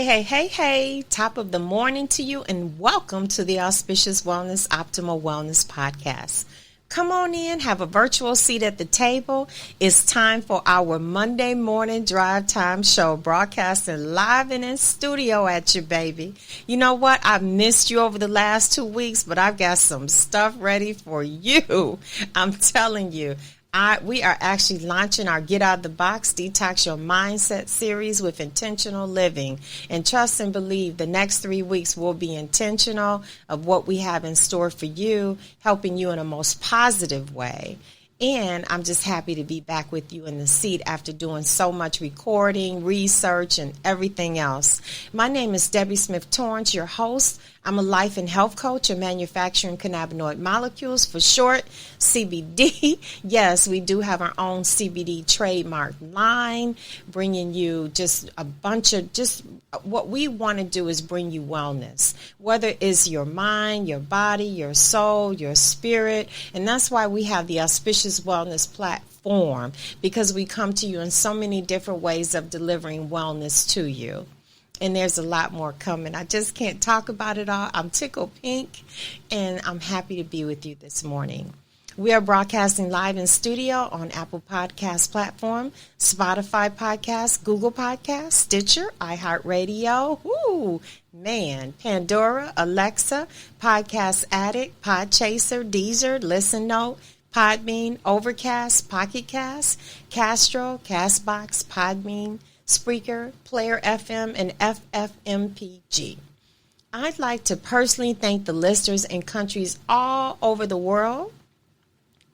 Hey, top of the morning to you, and welcome to the Auspicious Wellness Optimal Wellness Podcast. Come on in, have a virtual seat at the table. It's time for our Monday morning drive time show, broadcasting live and in studio at you, baby. You know what? I've missed you over the last 2 weeks, but I've got some stuff ready for you. I'm telling you. We are actually launching our Get Out of the Box, Detox Your Mindset series with intentional living. And trust and believe the next 3 weeks will be intentional of what we have in store for you, helping you in a most positive way. And I'm just happy to be back with you in the seat after doing so much recording, research, and everything else. My name is Debbie Smith Torrence, your host. I'm a life and health coach and manufacturing cannabinoid molecules, for short, CBD. Yes, we do have our own CBD trademark line, bringing you just a bunch of what we want to do is bring you wellness, whether it's your mind, your body, your soul, your spirit. And that's why we have the Auspicious Wellness platform, because we come to you in so many different ways of delivering wellness to you. And there's a lot more coming. I just can't talk about it all. I'm tickled pink, and I'm happy to be with you this morning. We are broadcasting live in studio on Apple Podcast platform, Spotify Podcast, Google Podcast, Stitcher, iHeartRadio, Pandora, Alexa, Podcast Addict, Podchaser, Deezer, Listen Note, Podbean, Overcast, Pocket Cast, Castro, Castbox, Podbean, Spreaker, Player FM, and FFmpg. I'd like to personally thank the listeners in countries all over the world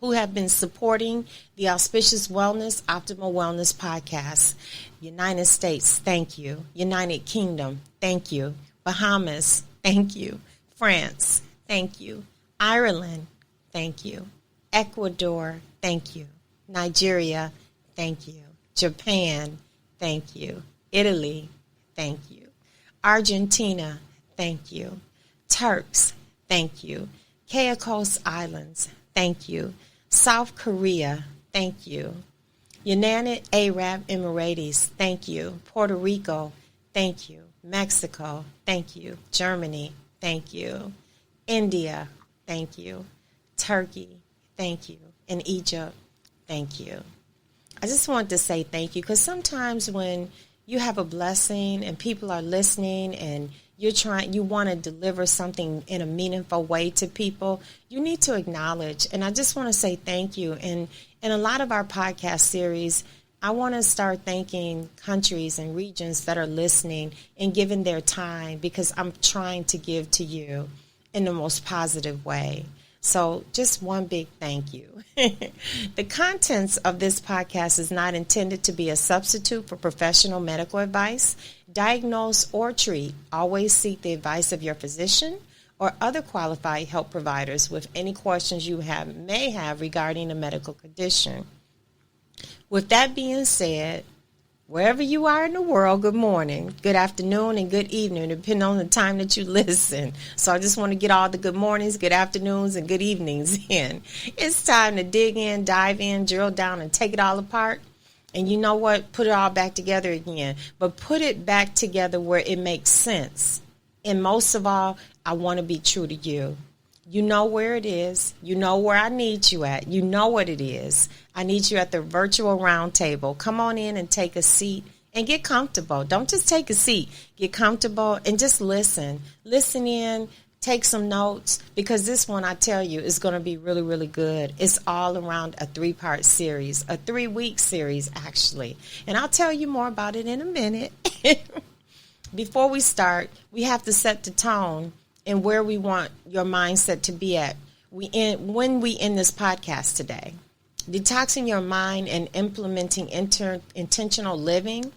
who have been supporting the Auspicious Wellness Optimal Wellness Podcast. United States, thank you. United Kingdom, thank you. Bahamas, thank you. France, thank you. Ireland, thank you. Ecuador, thank you. Nigeria, thank you. Japan, thank you. Italy, thank you. Argentina, thank you. Turks, thank you. Caicos Islands, thank you. South Korea, thank you. United Arab Emirates, thank you. Puerto Rico, thank you. Mexico, thank you. Germany, thank you. India, thank you. Turkey, thank you. And Egypt, thank you. I just want to say thank you, because sometimes when you have a blessing and people are listening and you want to deliver something in a meaningful way to people, you need to acknowledge. And I just want to say thank you. And in a lot of our podcast series, I want to start thanking countries and regions that are listening and giving their time, because I'm trying to give to you in the most positive way. So just one big thank you. The contents of this podcast is not intended to be a substitute for professional medical advice. Diagnose or treat. Always seek the advice of your physician or other qualified health providers with any questions you may have regarding a medical condition. With that being said, wherever you are in the world, good morning, good afternoon, and good evening, depending on the time that you listen. So I just want to get all the good mornings, good afternoons, and good evenings in. It's time to dig in, dive in, drill down, and take it all apart. And you know what? Put it all back together again. But put it back together where it makes sense. And most of all, I want to be true to you. You know where it is. You know where I need you at. You know what it is. I need you at the virtual round table. Come on in and take a seat and get comfortable. Don't just take a seat. Get comfortable and just listen. Listen in. Take some notes, because this one, I tell you, is going to be really, really good. It's all around a 3-part series, a 3-week series, actually. And I'll tell you more about it in a minute. Before we start, we have to set the tone and where we want your mindset to be at when we end this podcast today. Detoxing your mind and implementing intentional living.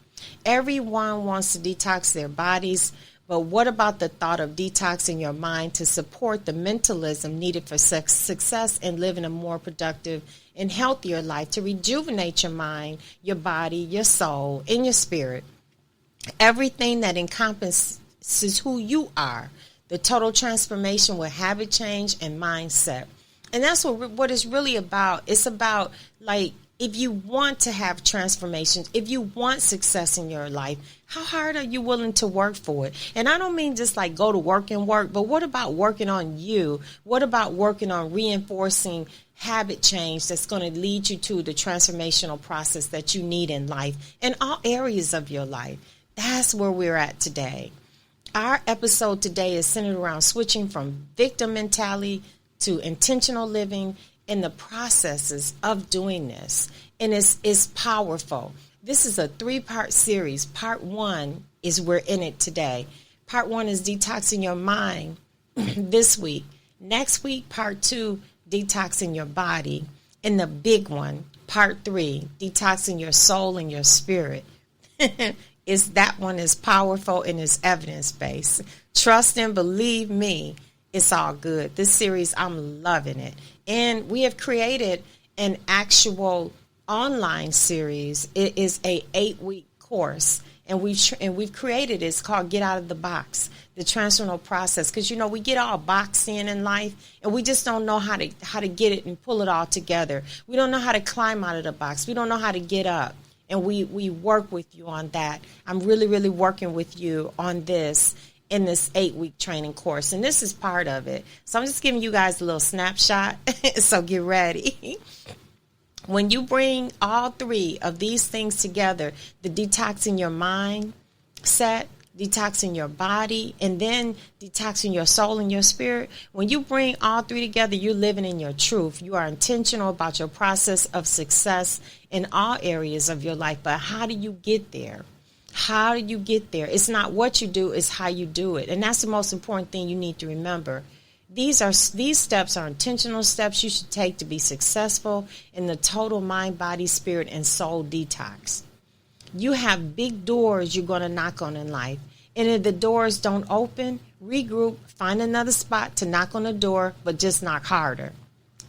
Everyone wants to detox their bodies, but what about the thought of detoxing your mind to support the mentalism needed for success and living a more productive and healthier life, to rejuvenate your mind, your body, your soul, and your spirit? Everything that encompasses who you are. The total transformation with habit change and mindset. And that's what it's really about. It's about, like, if you want to have transformations, if you want success in your life, how hard are you willing to work for it? And I don't mean just like go to work and work, but what about working on you? What about working on reinforcing habit change that's going to lead you to the transformational process that you need in life, in all areas of your life? That's where we're at today. Our episode today is centered around switching from victim mentality to intentional living and the processes of doing this. And it's powerful. This is a 3-part series. Part 1 is we're in it today. Part 1 is detoxing your mind this week. Next week, part 2, detoxing your body. And the big one, part 3, detoxing your soul and your spirit. That one is powerful and is evidence-based. Trust and believe me, it's all good. This series, I'm loving it. And we have created an actual online series. It is a 8-week course. And we've created it's called Get Out of the Box, the transformational process. Because, we get all boxed in life, and we just don't know how to get it and pull it all together. We don't know how to climb out of the box. We don't know how to get up. And we work with you on that. I'm really, really working with you on this in this 8-week training course. And this is part of it. So I'm just giving you guys a little snapshot. So get ready. When you bring all 3 of these things together, the detoxing your mind set, detoxing your body, and then detoxing your soul and your spirit. When you bring all 3 together, you're living in your truth. You are intentional about your process of success in all areas of your life. But how do you get there? How do you get there? It's not what you do, it's how you do it. And that's the most important thing you need to remember. These steps are intentional steps you should take to be successful in the total mind, body, spirit, and soul detox. You have big doors you're going to knock on in life. And if the doors don't open, regroup, find another spot to knock on the door, but just knock harder.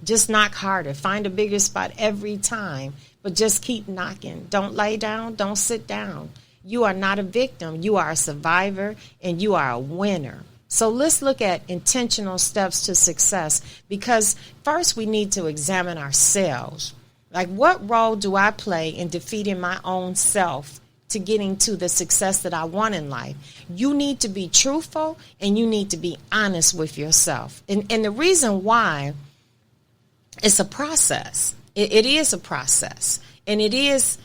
Just knock harder. Find a bigger spot every time, but just keep knocking. Don't lay down. Don't sit down. You are not a victim. You are a survivor, and you are a winner. So let's look at intentional steps to success, because first we need to examine ourselves. Like, what role do I play in defeating my own self to getting to the success that I want in life? You need to be truthful, and you need to be honest with yourself. And the reason why, it's a process. It is a process, and it's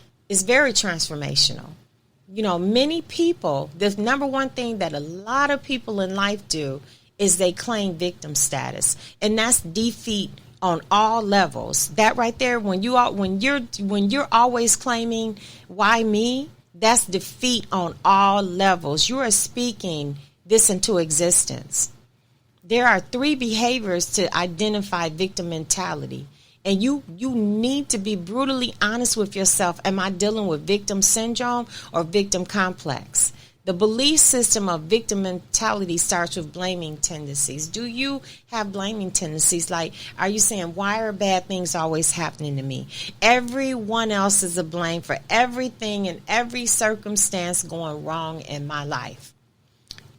very transformational. Many people, the number one thing that a lot of people in life do is they claim victim status, and that's defeat on all levels. That right there, when you're always claiming why me, that's defeat on all levels. You are speaking this into existence. There are 3 behaviors to identify victim mentality. And you need to be brutally honest with yourself. Am I dealing with victim syndrome or victim complex? The belief system of victim mentality starts with blaming tendencies. Do you have blaming tendencies? Like, are you saying, why are bad things always happening to me? Everyone else is to blame for everything and every circumstance going wrong in my life.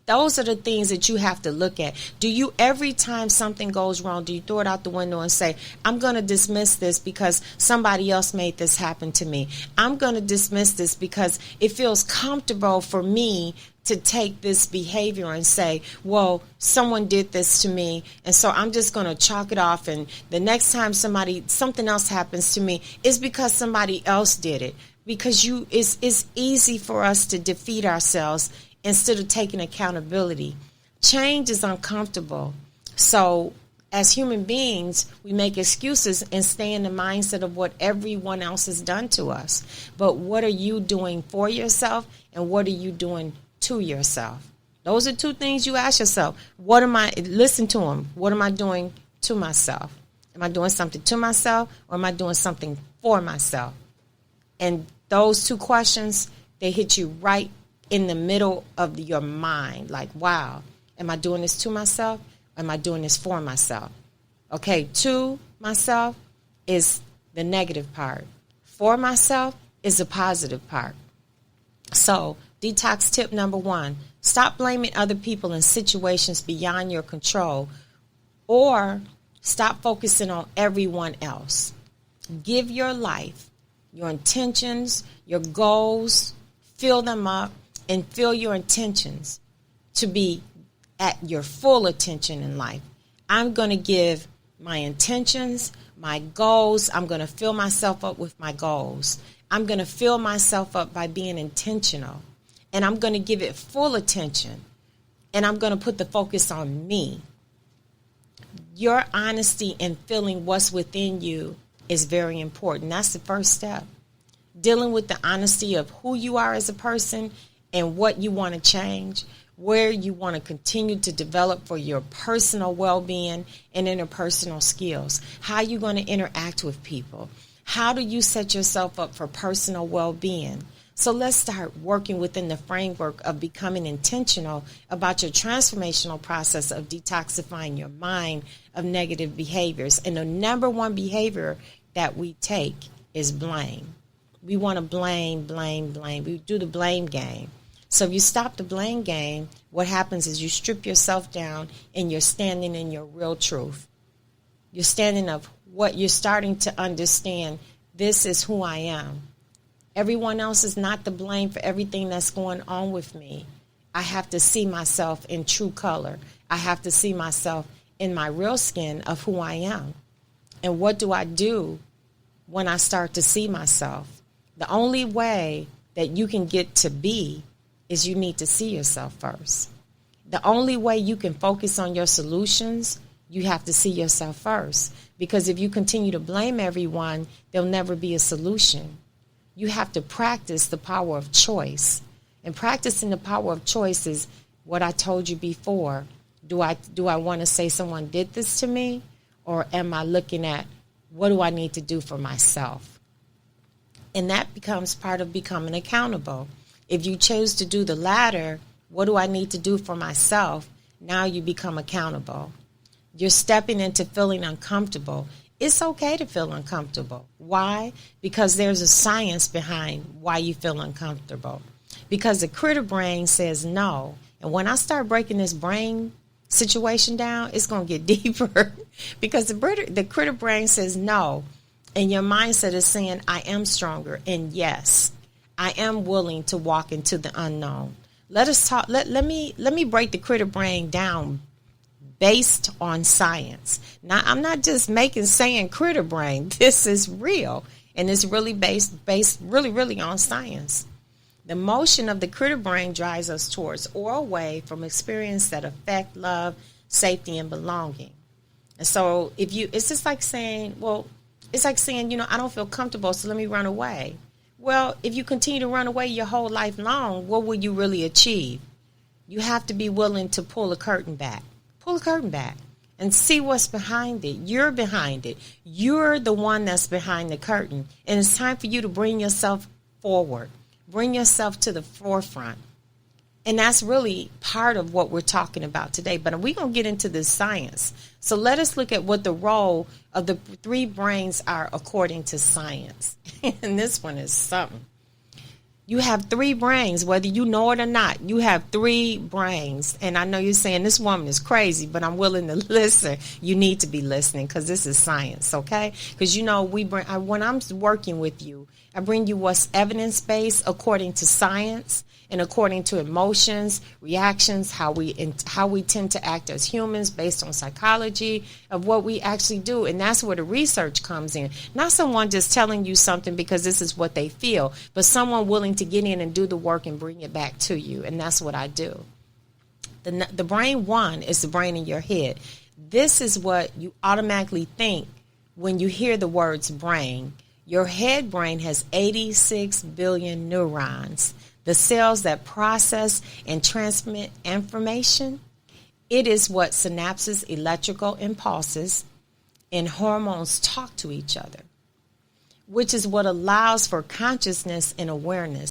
Those are the things that you have to look at. Do you, every time something goes wrong, do you throw it out the window and say, I'm going to dismiss this because somebody else made this happen to me? I'm going to dismiss this because it feels comfortable for me to take this behavior and say, well, someone did this to me, and so I'm just going to chalk it off, and the next time something else happens to me, it's because somebody else did it. Because it's easy for us to defeat ourselves instead of taking accountability. Change is uncomfortable. So as human beings, we make excuses and stay in the mindset of what everyone else has done to us. But what are you doing for yourself, and what are you doing to yourself? Those are 2 things you ask yourself. Listen to them. What am I doing to myself? Am I doing something to myself, or am I doing something for myself? And those 2 questions, they hit you right in the middle of your mind. Like, wow, am I doing this to myself? Or am I doing this for myself? Okay, to myself is the negative part. For myself is the positive part. So, detox tip number 1, stop blaming other people in situations beyond your control, or stop focusing on everyone else. Give your life your intentions, your goals, fill them up, and fill your intentions to be at your full attention in life. I'm going to give my intentions, my goals. I'm going to fill myself up with my goals. I'm going to fill myself up by being intentional. And I'm going to give it full attention. And I'm going to put the focus on me. Your honesty and feeling what's within you is very important. That's the first step. Dealing with the honesty of who you are as a person and what you want to change, where you want to continue to develop for your personal well-being and interpersonal skills. How you're going to interact with people. How do you set yourself up for personal well-being? So let's start working within the framework of becoming intentional about your transformational process of detoxifying your mind of negative behaviors. And the number one behavior that we take is blame. We want to blame. We do the blame game. So if you stop the blame game, what happens is you strip yourself down and you're standing in your real truth. You're standing up what you're starting to understand. This is who I am. Everyone else is not to blame for everything that's going on with me. I have to see myself in true color. I have to see myself in my real skin of who I am. And what do I do when I start to see myself? The only way that you can get to be is you need to see yourself first. The only way you can focus on your solutions, you have to see yourself first. Because if you continue to blame everyone, there'll never be a solution. You have to practice the power of choice. And practicing the power of choice is what I told you before. Do I want to say someone did this to me? Or am I looking at what do I need to do for myself? And that becomes part of becoming accountable. If you choose to do the latter, what do I need to do for myself? Now you become accountable. You're stepping into feeling uncomfortable. It's okay to feel uncomfortable. Why? Because there's a science behind why you feel uncomfortable. Because the critter brain says no. And when I start breaking this brain situation down, it's going to get deeper. Because the critter brain says no. And your mindset is saying, I am stronger. And yes, I am willing to walk into the unknown. Let us talk. Let me break the critter brain down based on science. Now, I'm not just saying critter brain. This is real. And it's really based really on science. The motion of the critter brain drives us towards or away from experiences that affect love, safety, and belonging. And so it's just like saying, I don't feel comfortable, so let me run away. Well, if you continue to run away your whole life long, what will you really achieve? You have to be willing to pull the curtain back. Pull the curtain back and see what's behind it. You're behind it. You're the one that's behind the curtain. And it's time for you to bring yourself forward. Bring yourself to the forefront. And that's really part of what we're talking about today. But we're going to get into this science. So let us look at what the role of the three brains are according to science. And this one is something. You have three brains, whether you know it or not. You have three brains. And I know you're saying this woman is crazy, but I'm willing to listen. You need to be listening because this is science, okay? Because, when I'm working with you, I bring you what's evidence-based according to science and according to emotions, reactions, how we tend to act as humans based on psychology of what we actually do. And that's where the research comes in. Not someone just telling you something because this is what they feel, but someone willing to get in and do the work and bring it back to you. And that's what I do. The brain one is the brain in your head. This is what you automatically think when you hear the words brain. Your head brain has 86 billion neurons. The cells that process and transmit information, it is what synapses, electrical impulses, and hormones talk to each other, which is what allows for consciousness and awareness.